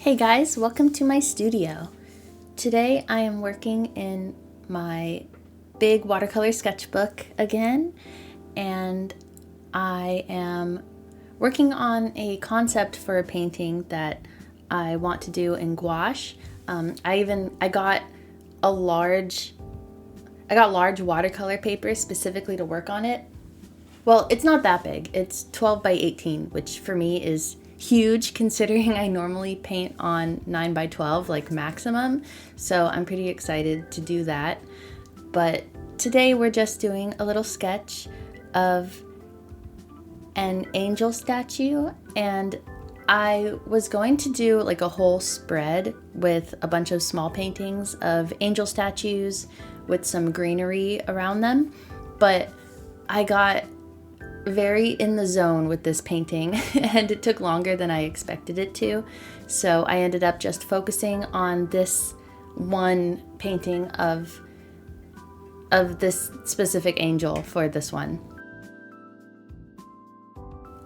Hey guys, welcome to my studio. Today I am working in my big watercolor sketchbook again, and I am working on a concept for a painting that I want to do in gouache. I got large watercolor paper specifically to work on it. Well, it's not that big. It's 12 by 18, which for me is huge considering I normally paint on 9 by 12 like maximum. So I'm pretty excited to do that. But today we're just doing a little sketch of an angel statue, and I was going to do like a whole spread with a bunch of small paintings of angel statues with some greenery around them, but I got very in the zone with this painting and it took longer than I expected it to. So I ended up just focusing on this one painting of this specific angel for this one.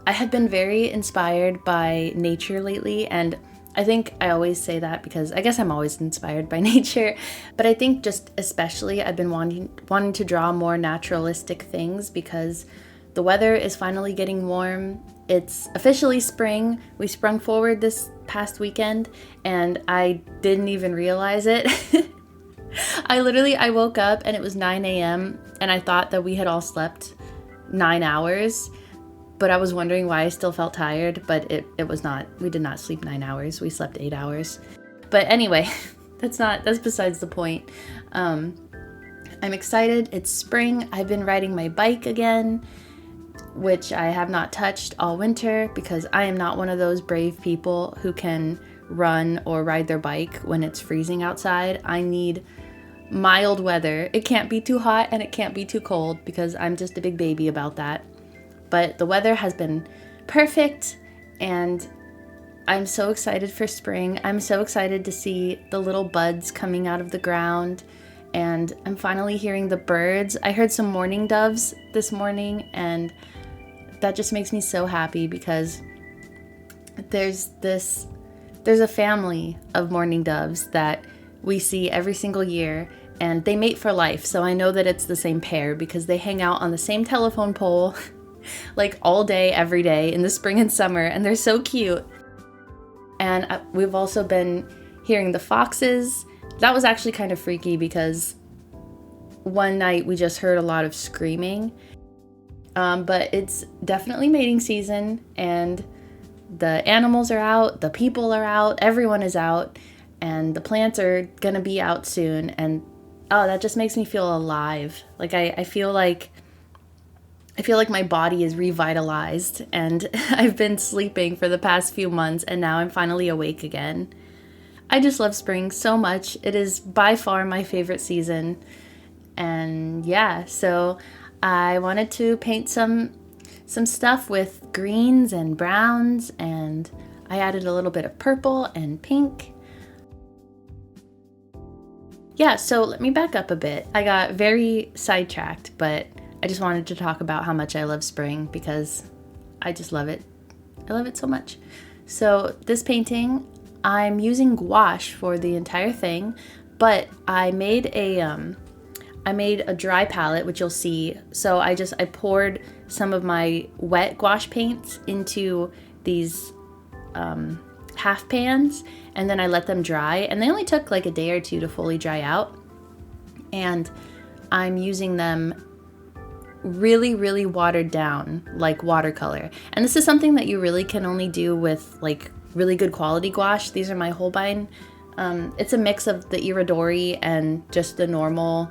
I have been very inspired by nature lately, and I think I always say that because I guess I'm always inspired by nature, but I think just especially I've been wanting to draw more naturalistic things because the weather is finally getting warm. It's officially spring. We sprung forward this past weekend and I didn't even realize it. I woke up and it was 9 a.m. and I thought that we had all slept 9 hours, but I was wondering why I still felt tired, but it was not. We did not sleep 9 hours. We slept 8 hours. But anyway, that's besides the point. I'm excited. It's spring. I've been riding my bike again, which I have not touched all winter because I am not one of those brave people who can run or ride their bike when it's freezing outside. I need mild weather. It can't be too hot and it can't be too cold because I'm just a big baby about that. But the weather has been perfect and I'm so excited for spring. I'm so excited to see the little buds coming out of the ground, and I'm finally hearing the birds. I heard some mourning doves this morning, and that just makes me so happy because there's a family of mourning doves that we see every single year, and they mate for life. So I know that it's the same pair because they hang out on the same telephone pole like all day, every day in the spring and summer, and they're so cute. And we've also been hearing the foxes. That was actually kind of freaky because one night we just heard a lot of screaming. But it's definitely mating season and the animals are out, the people are out, everyone is out, and the plants are gonna be out soon. And oh, that just makes me feel alive. Like I feel like my body is revitalized, and I've been sleeping for the past few months and now I'm finally awake again. I just love spring so much. It is by far my favorite season. And yeah, so I wanted to paint some stuff with greens and browns, and I added a little bit of purple and pink. Yeah, so let me back up a bit. I got very sidetracked, but I just wanted to talk about how much I love spring because I just love it. I love it so much. So this painting, I'm using gouache for the entire thing, but I made a dry palette, which you'll see. So I poured some of my wet gouache paints into these half pans, and then I let them dry, and they only took like a day or two to fully dry out. And I'm using them really, really watered down like watercolor. And this is something that you really can only do with like really good quality gouache. These are my Holbein. It's a mix of the Iridori and just their normal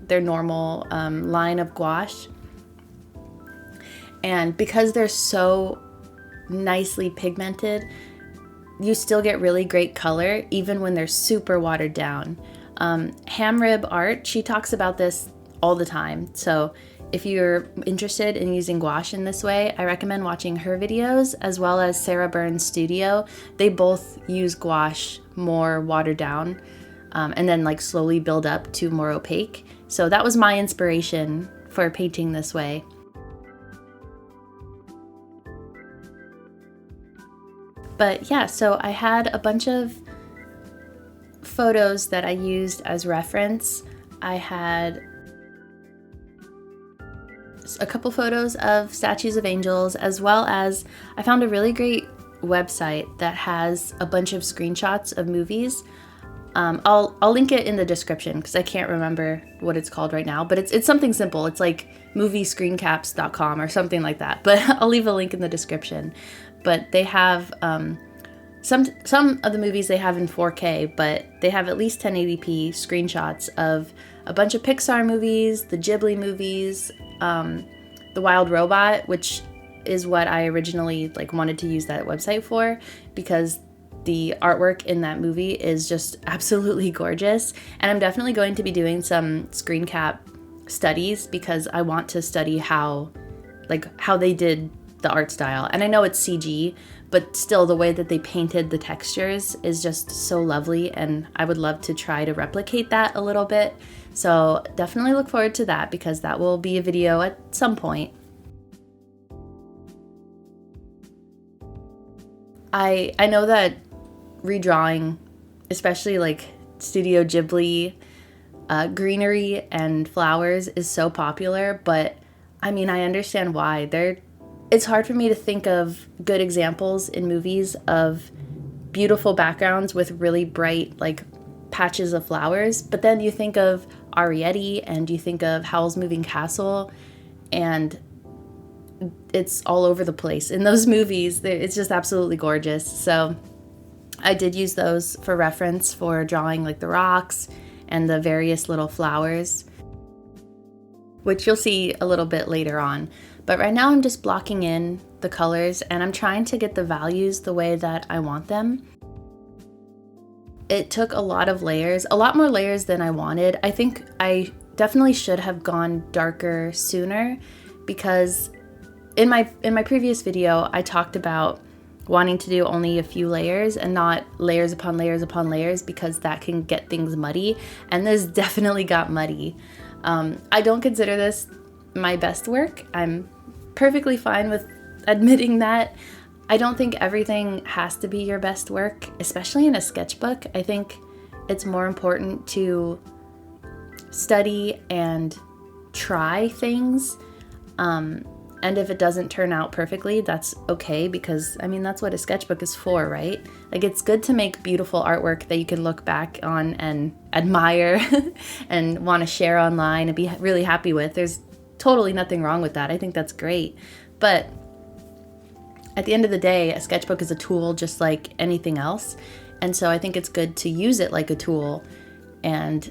line of gouache. And because they're so nicely pigmented, you still get really great color even when they're super watered down. Hamrib Art, she talks about this all the time. So if you're interested in using gouache in this way, I recommend watching her videos as well as Sarah Byrne's studio. They both use gouache more watered down and then like slowly build up to more opaque. So that was my inspiration for painting this way. But yeah, so I had a bunch of photos that I used as reference. I had a couple photos of statues of angels, as well as I found a really great website that has a bunch of screenshots of movies. I'll link it in the description because I can't remember what it's called right now, but it's something simple. It's like moviescreencaps.com or something like that, but I'll leave a link in the description. But they have some of the movies they have in 4K, but they have at least 1080p screenshots of a bunch of Pixar movies, the Ghibli movies, The Wild Robot, which is what I originally wanted to use that website for, because the artwork in that movie is just absolutely gorgeous. And I'm definitely going to be doing some screen cap studies because I want to study how they did the art style. And I know it's CG, but still the way that they painted the textures is just so lovely, and I would love to try to replicate that a little bit. So definitely look forward to that because that will be a video at some point. I know that redrawing, especially Studio Ghibli greenery and flowers, is so popular, but I mean, I understand why. It's hard for me to think of good examples in movies of beautiful backgrounds with really bright patches of flowers, but then you think of Arrietty and you think of Howl's Moving Castle, and it's all over the place in those movies. It's just absolutely gorgeous. So I did use those for reference for drawing the rocks and the various little flowers, which you'll see a little bit later on. But right now I'm just blocking in the colors and I'm trying to get the values the way that I want them. It took a lot of layers, a lot more layers than I wanted. I think I definitely should have gone darker sooner, because in my previous video I talked about wanting to do only a few layers and not layers upon layers upon layers, because that can get things muddy, and this definitely got muddy. I don't consider this my best work. I'm perfectly fine with admitting that. I don't think everything has to be your best work, especially in a sketchbook. I think it's more important to study and try things. And if it doesn't turn out perfectly, that's okay, because I mean, that's what a sketchbook is for, right? It's good to make beautiful artwork that you can look back on and admire and want to share online and be really happy with. There's totally nothing wrong with that. I think that's great. But at the end of the day, a sketchbook is a tool just like anything else. And so I think it's good to use it like a tool and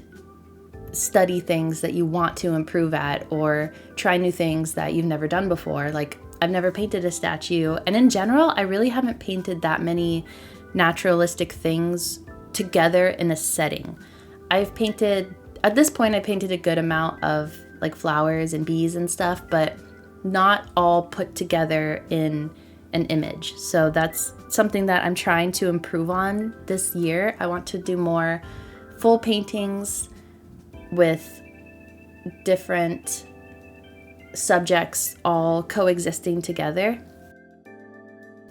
study things that you want to improve at, or try new things that you've never done before. I've never painted a statue, and in general I really haven't painted that many naturalistic things together in a setting. At this point I painted a good amount of flowers and bees and stuff, but not all put together in an image. So that's something that I'm trying to improve on this year. I want to do more full paintings with different subjects all coexisting together.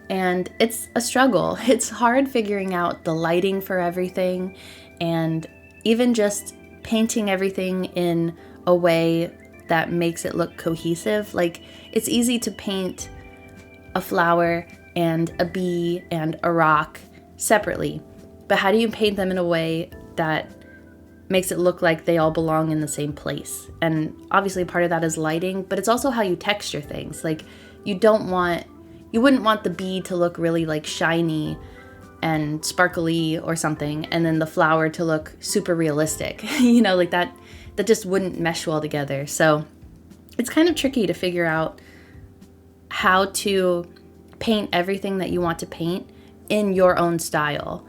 And it's a struggle. It's hard figuring out the lighting for everything, and even just painting everything in a way that makes it look cohesive. It's easy to paint a flower and a bee and a rock separately, but how do you paint them in a way that makes it look like they all belong in the same place? And obviously part of that is lighting, but it's also how you texture things. You wouldn't want the bee to look really shiny and sparkly or something, and then the flower to look super realistic. That just wouldn't mesh well together. So it's kind of tricky to figure out how to paint everything that you want to paint in your own style.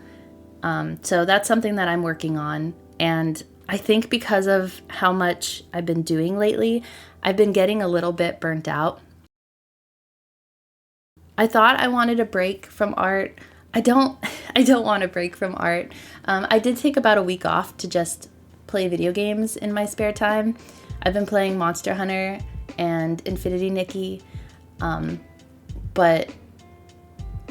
So that's something that I'm working on. And I think because of how much I've been doing lately, I've been getting a little bit burnt out. I thought I wanted a break from art. I don't want a break from art. I did take about a week off to just play video games in my spare time. I've been playing Monster Hunter and Infinity Nikki, but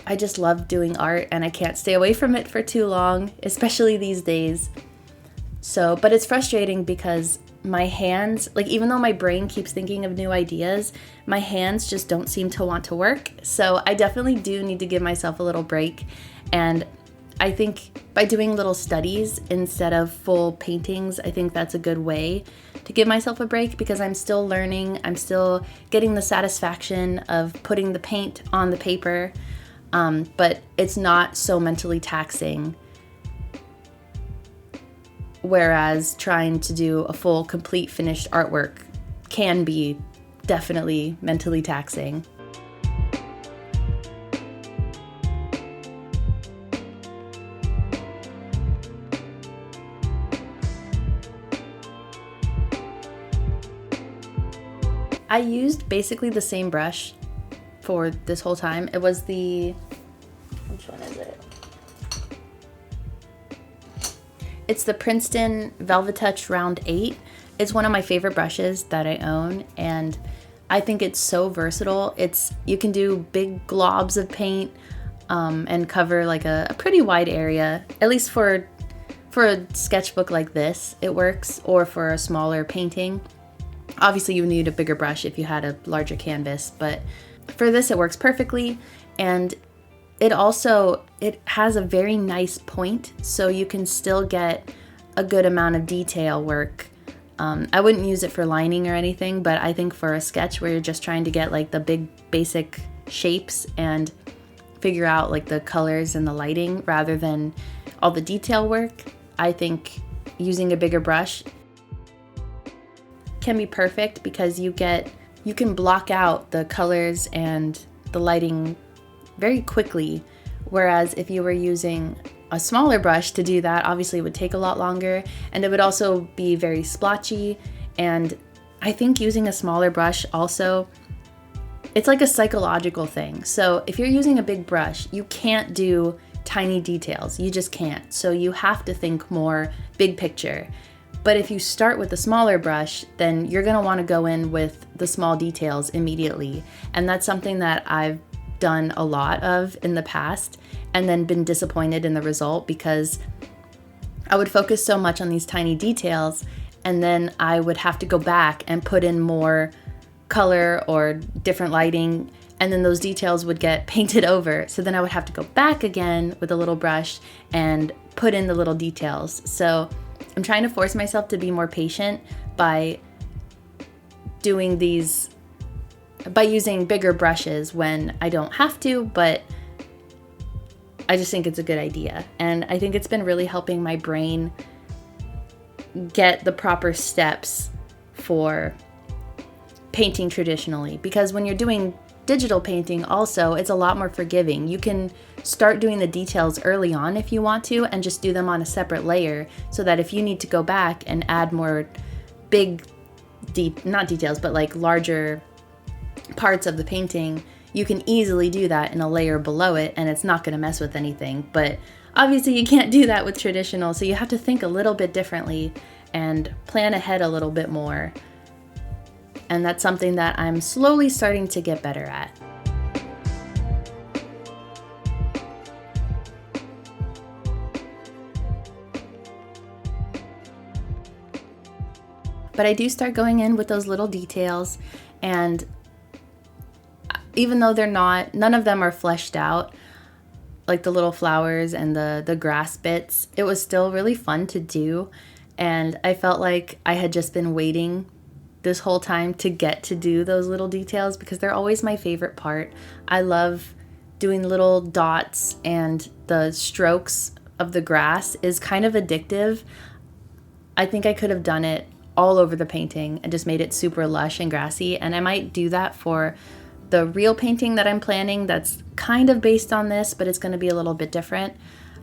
I just love doing art and I can't stay away from it for too long, especially these days. So, but it's frustrating because my hands, like even though my brain keeps thinking of new ideas, my hands just don't seem to want to work. So I definitely do need to give myself a little break. And I think by doing little studies instead of full paintings, I think that's a good way to give myself a break because I'm still learning. I'm still getting the satisfaction of putting the paint on the paper, but it's not so mentally taxing. Whereas trying to do a full, complete, finished artwork can be definitely mentally taxing. I used basically the same brush for this whole time. It was which one is it? It's the Princeton Velvet Touch Round 8. It's one of my favorite brushes that I own, and I think it's so versatile. You can do big globs of paint and cover like a pretty wide area, at least for a sketchbook like this, it works, or for a smaller painting. Obviously, you need a bigger brush if you had a larger canvas, but for this, it works perfectly, and it has a very nice point, so you can still get a good amount of detail work. I wouldn't use it for lining or anything, but I think for a sketch where you're just trying to get like the big basic shapes and figure out like the colors and the lighting rather than all the detail work, I think using a bigger brush can be perfect because you can block out the colors and the lighting very quickly, whereas if you were using a smaller brush to do that, obviously it would take a lot longer and it would also be very splotchy. And I think using a smaller brush also, it's like a psychological thing. So if you're using a big brush, you can't do tiny details, you just can't. So you have to think more big picture. But if you start with a smaller brush, then you're gonna wanna go in with the small details immediately. And that's something that I've done a lot of in the past and then been disappointed in the result because I would focus so much on these tiny details and then I would have to go back and put in more color or different lighting, and then those details would get painted over. So then I would have to go back again with a little brush and put in the little details. So I'm trying to force myself to be more patient by using bigger brushes when I don't have to, but I just think it's a good idea. And I think it's been really helping my brain get the proper steps for painting traditionally. Because when you're doing digital painting also, it's a lot more forgiving. You can start doing the details early on if you want to and just do them on a separate layer so that if you need to go back and add more not details, but like larger parts of the painting, you can easily do that in a layer below it and it's not going to mess with anything. But obviously you can't do that with traditional, so you have to think a little bit differently and plan ahead a little bit more. And that's something that I'm slowly starting to get better at. But I do start going in with those little details, and even though none of them are fleshed out, like the little flowers and the grass bits, it was still really fun to do. And I felt like I had just been waiting this whole time to get to do those little details because they're always my favorite part. I love doing little dots, and the strokes of the grass is kind of addictive. I think I could have done it all over the painting and just made it super lush and grassy, and I might do that for the real painting that I'm planning that's kind of based on this, but it's going to be a little bit different.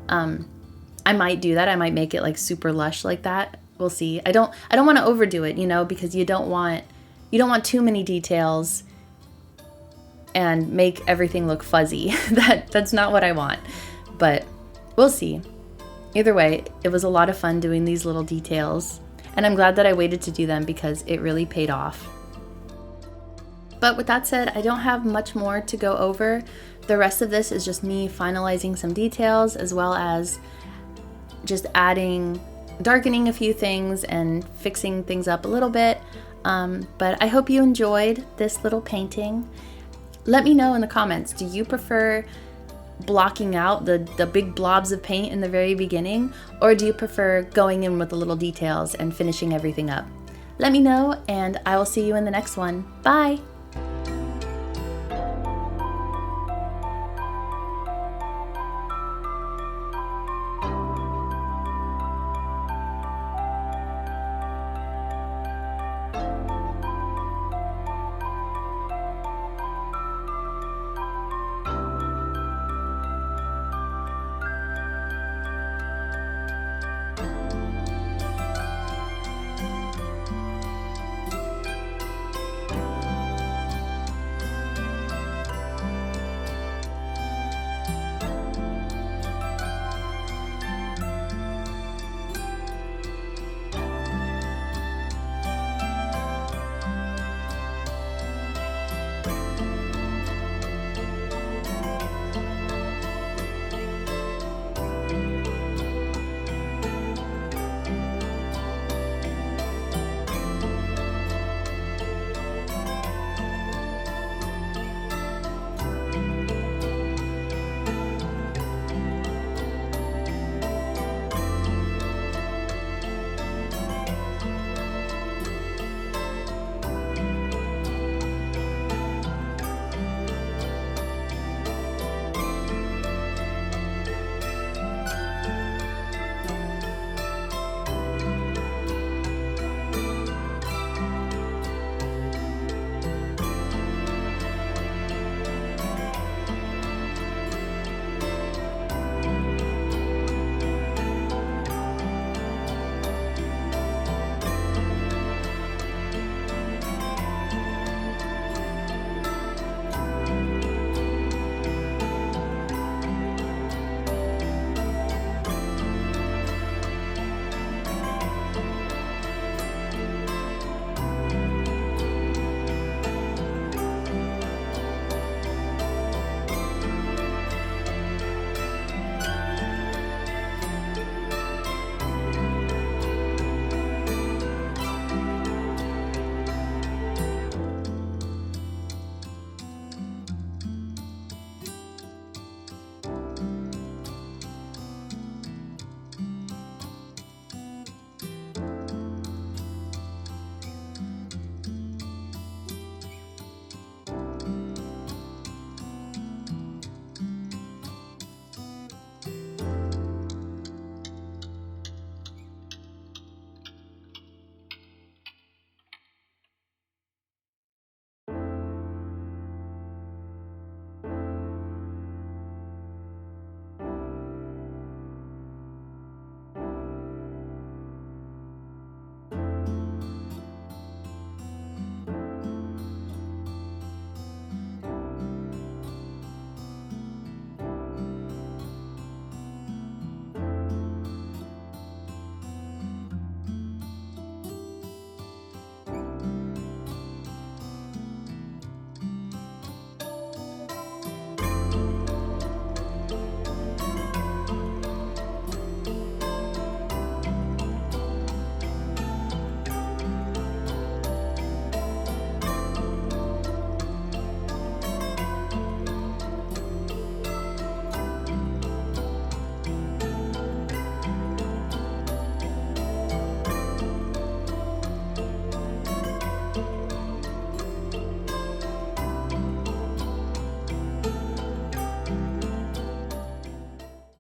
I might do that. I might make it like super lush like that. We'll see. I don't want to overdo it, because you don't want too many details and make everything look fuzzy. That's not what I want. But we'll see. Either way, it was a lot of fun doing these little details, and I'm glad that I waited to do them because it really paid off. But with that said, I don't have much more to go over. The rest of this is just me finalizing some details, as well as just darkening a few things and fixing things up a little bit. But I hope you enjoyed this little painting. Let me know in the comments, do you prefer blocking out the big blobs of paint in the very beginning, or do you prefer going in with the little details and finishing everything up? Let me know, and I will see you in the next one. Bye!